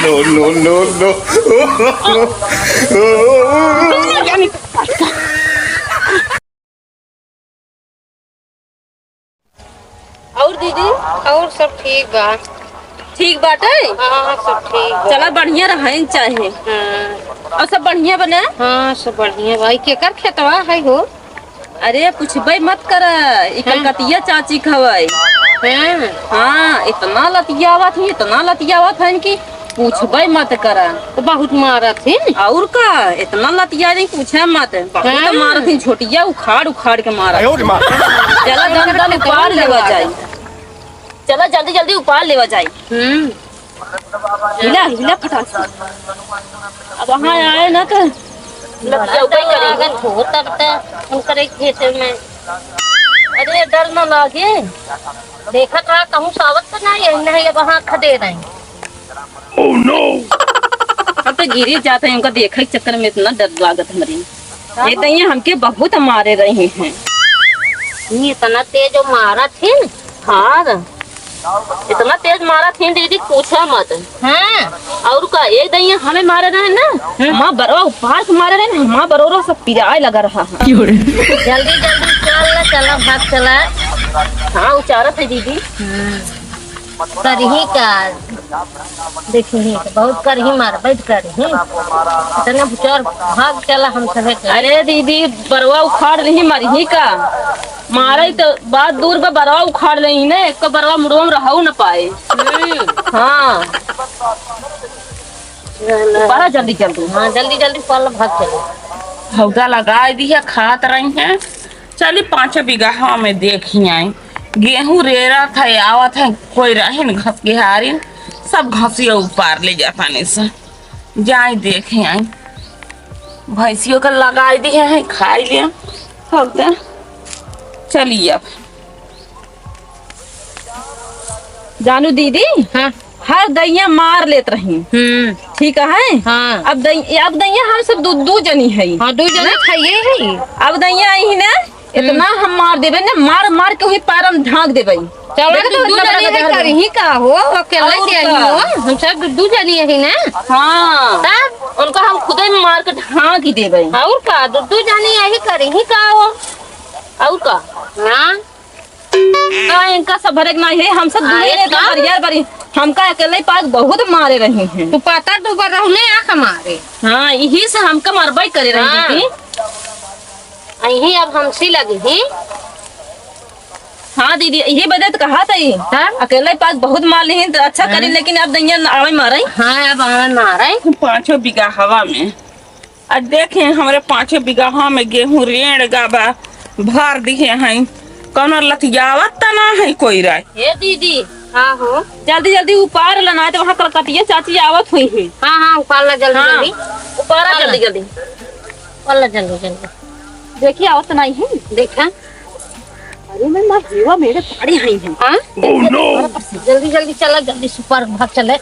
No, no, no, no. और दीदी और सब ठीक बा। ठीक बाटे। हाँ सब ठीक बा। चला बढ़िया रहन चाहे। हाँ और सब बढ़िया बने। हाँ सब बढ़िया भाई केकर खेतवा है हो। अरे पूछबे मत कर, कलकतिया चाची खवाई। हाँ हाँ इतना लतियावत है, इतना लतियावत है कि पूछबे मत कर। तो बहुत मारा थी। और का इतना लतिया नहीं पूछे मत। बहुत मारत है, छोटिया उखाड़ उखाड़ के मारा। चला दम दम उपाड़ लेवा जाए। चला जल्दी जल्दी उपाड़ लेवा जाए। हिला हिला फटाक से। अब वहाँ आए ना तो लगन हो तब तक उनकर खेत में। अरे डर न लागे। देखा था कहूँ सावत तो नहीं नहीं वहाँ खदे रहे। अब तो गिरी जाते हैं, उनका देखा के चक्कर में इतना डर लागत हमारी। ये तो ये हमके बहुत मारे रहे हैं। इतना तेज मारा थी। हाँ इतना तेज मारा थी दीदी पूछा मत। हाँ और का एक दैया हमें मारे रहे ना, माँ बरवा उपहार के मारे रहे ना, माँ बरोरा सब पिराए लगा रहा है। जल्दी जल्दी चल चला भाग चला। हाँ उचारत है दीदी। करही का देखी बहुत करही मार बैठ करही इतना बुचार भाग चला हम सभी अरे दीदी बरवा उखाड़ नहीं मारी का मारे तो बात दूर पे बरवा उखाड़ रही ना, एक को बरवा मुड़वा में रहू न पाए। हाँ बड़ा जल्दी जल्दी। हाँ जल्दी जल्दी पल भाग चले। हौदा लगा दी है, खात रही है। चली 5 बीघा में देखी आई। गेहूं रेरा था आवत है, कोई रहे न घस गेहारी सब घसिया उपार ले जाता नहीं से जाए देखे आई। भैंसियों का लगा दी है खाई लिया हौदा। चलिए अब जानू दीदी। हाँ हर दैया मार लेत रही। ठीक है। हाँ अब दैया हम सब दू जनी है। हाँ 2 जने खाइए है। अब दैया आई है ना, इतना हम मार देवे ना, मार मार के वही पैर में ढांक देवे। चलो 2 जने है करही का हो अकेला से आई हो। हम सब 2 जनी है ना। हाँ तब उनको हम खुद ही मार के ढांक ही देवे। और का 2 जनी यही करही का हो। और का हाँ इनका सब भरक नहीं है, हम सब हरियर बड़ी हमका अकेले पास बहुत मारे रहे हैं। तू पता तू कर रहू नहीं आख मारे। हाँ यही से हमका मरबाई करे रही थी। यही अब हमसी लगी ही। हाँ दीदी यही वजह तो कहा था अकेले पास बहुत मार ली तो अच्छा करी, लेकिन अब दैया आवे मारे। हाँ अब आवे मारे 5 बीघा हवा में। अब देखे हमारे 5 बीघा में गेहूं रेड़ गाबा भर दिए हैं। कौन लतियावत तना है कोई राय। ये दीदी हाँ हो जल्दी जल्दी उपार लना तो वहाँ कलकतिया चाची आवत हुई है। हाँ हाँ उपाल जल्दी हाँ, जल्दी उपारा जल्दी जल्दी। उपाल जल्दी जल्दी देखिए आवत नहीं है। देखा। अरे मैं ना जीवा मेरे पाड़ी आई है। हाँ जल्दी जल्दी चला जल्दी सुपर भाग चले।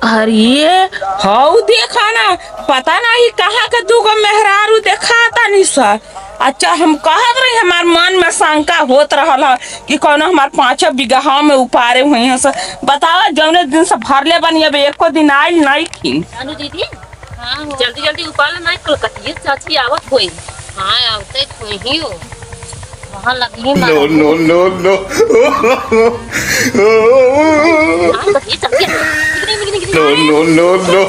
अरे हाउ देखा ना, पता नहीं कहाँ का 2 मेहरारू देखाता नहीं सर। अच्छा हम कहत रहे हमार मन में शंका होत रहा कि कौन हमार 5 बीघा में उपारे हुए हैं सर। बतावा जौने दिन से भरले बनी अब एको दिन आई नहीं थी। जानू दीदी हाँ जल्दी जल्दी उपार लना कलकतिया चाची आवत हुई। हाँ आवते ही हो वहाँ लगी No, no, no, no. No, no, no, no.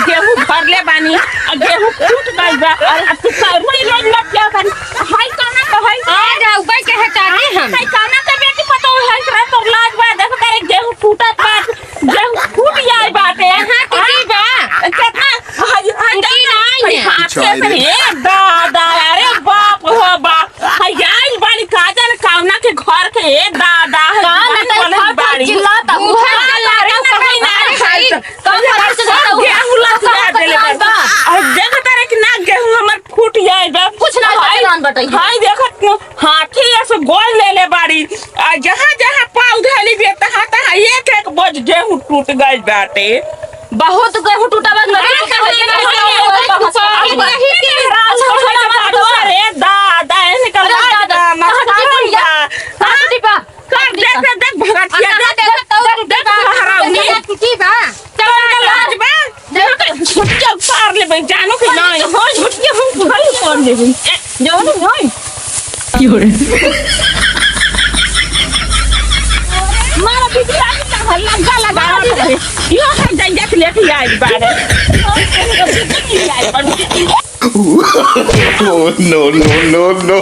गेहूं भरले बानी गेहूं फूट गई बा और तू रोई रोई मत क्या कर हाय काना का हाय आ जाओ भाई के हटाने हम हाय काना का बेटी पता है करे तो लाज बा देख करे गेहूं फूटत बा गेहूं फूट जाए बाटे। हाँ की बा कितना हाय नहीं है। हाथ से ये दादा अरे बाप हो बाप हाय आई बाड़ी काजल कावना के घर के ए दादा है बाड़ी चिल्लाता उठा चला रे कहीं ना खाई कम फर्क से जाता गेहूं लगा देले बा और देख तारे कि ना गेहूं हमर फूट जाए बा कुछ ना बताई। हाय देखत हाथी ऐसे गोल ले ले बाड़ी जहां जहां पाँव धैली बे तहां तहां एक एक बोझ गेहूं टूट गई बाटे। बहुत गेहूं टूटा बा दादा निकल ले गई जाओ ना भाई मारा बिटिया का लगा लगा यो है जाइए के लेके आई बारे Oh no no no no.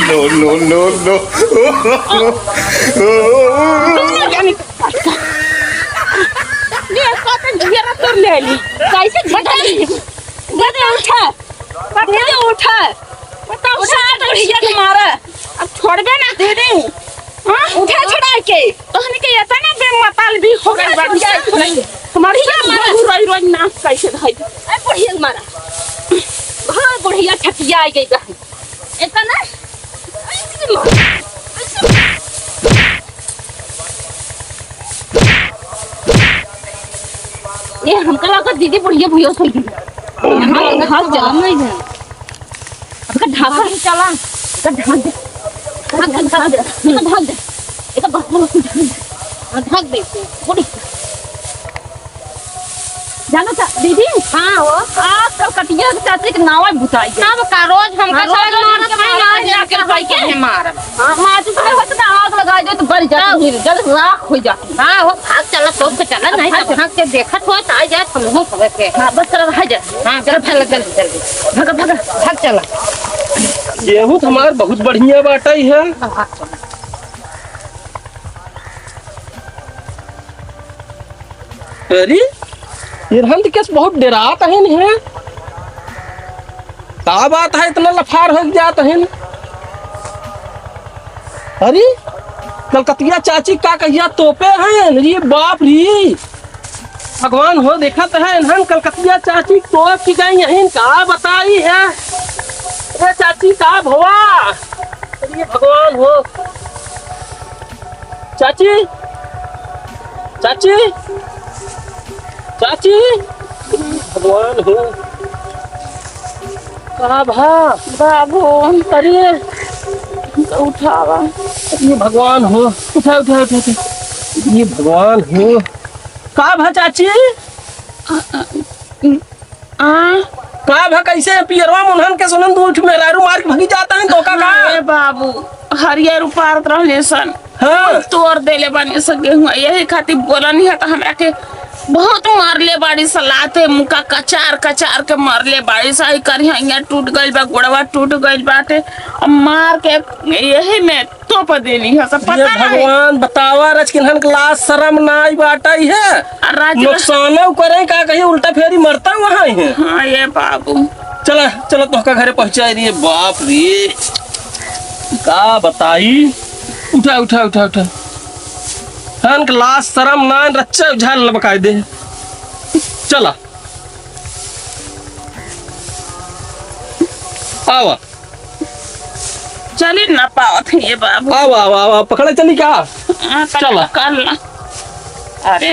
No no no no. ये कतन घेरा तोड़ ले ली कैसे घटली गदे उठा गदे उठा बताओ साथ भैया तुम्हारा अब छोड़ दे ना दीदी हां उठा छोड़ा के तोहनी के ये तना बेमताल भी हो गई बढ़िया तुम्हारी रोई रोई ना कैसे धाई ए बढ़िया मारा हां बढ़िया ठकिया आई गई इतना ये हमका लगा दीदी बढ़िया भैया सुन हाथ चला नहीं है अब ढाका चला ढाक दे एक ढाक दे बड़ी जानो चा दीदी हां वो आप तो कटिया चाचे के नावा बुताई हां का रोज हमका साग मारत है आज जाके भाई के है मार हां मार तो होत ना आग लगा दे तो बढ़ जाती है जल राख हो जाती हां वो भाग चला तो चला नहीं तो भाग के देखत हो आ जाए हम हो खबर के हां बस चला रह जा हां चल जल्दी भाग भाग भाग चला गेहूं तो हमार बहुत बढ़िया बाटई है अरे इरहन केस बहुत डरात है का बात है इतना लफार हो जात है अरे कलकतिया चाची का कहिया तोपे हैं ये बाप रे भगवान हो देखत है इन्हन कलकतिया चाची तोप की गई यहीं का बताई है अरे चाची का भवा अरे भगवान हो चाची चाची चाची भगवान हो का भा बाबू अरे उठावा ये भगवान हो उठा उठा उठा ये भगवान हो का भा चाची का भा कैसे पियरवा मुनहन के सुनन दूठ में लारू मार के भगी जाता है तो का अरे बाबू हरियर उपारत रहले सन हां तोड़ देले बने सके हुआ यही खातिर बोला नहीं है तो हमरा के बहुत मारले बाड़ी सलाते मुका कचार कचार के मारले बाड़ी सही करिया टूट गइल बा गोड़वा टूट गइल बाटे अब मार के यही में तोप देली है सब पता नहीं भगवान बतावा रच किन्हन के लाश शर्म नाई बाटई है नुकसान करे का कहीं उल्टा फेरी मरता वहां है हां ये बाबू चला चलो तो का घरे पहुंचाई रही बाप रे का बताई उठा उठा उठा उठा हन के लाश शर्म ना रच्चा झाल बकाय दे चला आवा चली ना पावत है ये बाबू आवा आवा आवा पकड़े चली क्या चला कर ला अरे